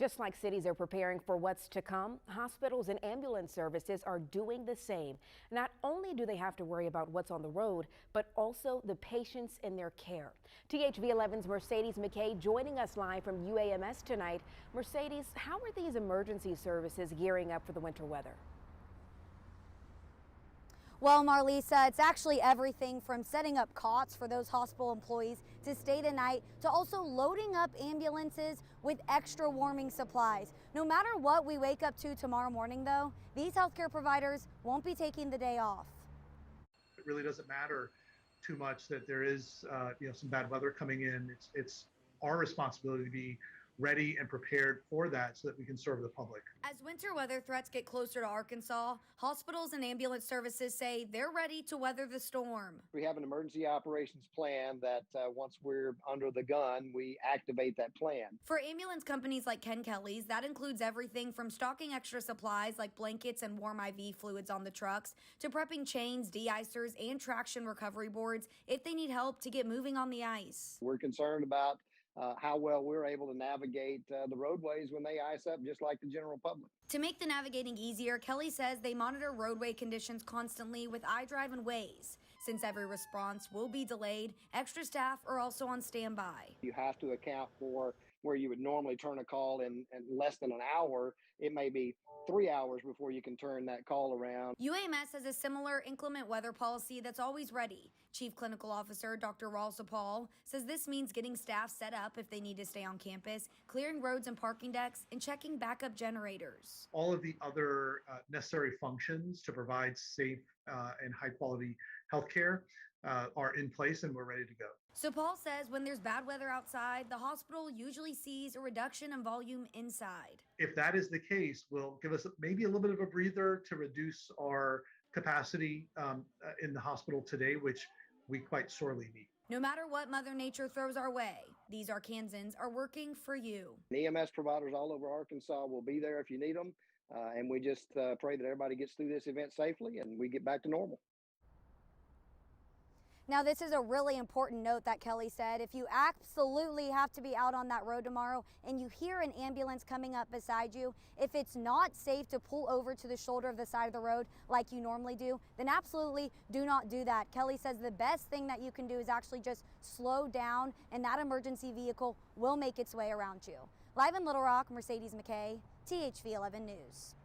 Just like cities are preparing for what's to come, hospitals and ambulance services are doing the same. Not only do they have to worry about what's on the road, but also the patients in their care. THV 11's Mercedes McKay joining us live from UAMS tonight. Mercedes, how are these emergency services gearing up for the winter weather? Well, Marlisa, it's actually everything from setting up cots for those hospital employees to stay the night to also loading up ambulances with extra warming supplies. No matter what we wake up to tomorrow morning, though, these healthcare providers won't be taking the day off. It really doesn't matter too much that there is some bad weather coming in. It's our responsibility to be ready and prepared for that so that we can serve the public. As winter weather threats get closer to Arkansas, hospitals and ambulance services say they're ready to weather the storm. We have an emergency operations plan that once we're under the gun, we activate that plan. For ambulance companies like Ken Kelly's, that includes everything from stocking extra supplies like blankets and warm IV fluids on the trucks to prepping chains, de-icers, and traction recovery boards if they need help to get moving on the ice. We're concerned about how well we're able to navigate the roadways when they ice up, just like the general public. To make the navigating easier, Kelly says they monitor roadway conditions constantly with iDrive and Waze. Since every response will be delayed, extra staff are also on standby. You have to account for where you would normally turn a call in less than an hour. It may be 3 hours before you can turn that call around. UAMS has a similar inclement weather policy that's always ready. Chief Clinical Officer Dr. Ralsa Paul says this means getting staff set up if they need to stay on campus, clearing roads and parking decks, and checking backup generators. All of the other necessary functions to provide safe and high quality healthcare are in place, and we're ready to go. So Paul says when there's bad weather outside, the hospital usually sees a reduction in volume inside. If that is the case, will give us maybe a little bit of a breather to reduce our capacity in the hospital today, which we quite sorely need. No matter what Mother Nature throws our way, these Arkansans are working for you. EMS providers all over Arkansas will be there if you need them, and we just pray that everybody gets through this event safely and we get back to normal. Now, this is a really important note that Kelly said. If you absolutely have to be out on that road tomorrow and you hear an ambulance coming up beside you, if it's not safe to pull over to the shoulder of the side of the road like you normally do, then absolutely do not do that. Kelly says the best thing that you can do is actually just slow down, and that emergency vehicle will make its way around you. Live in Little Rock, Mercedes McKay, THV 11 News.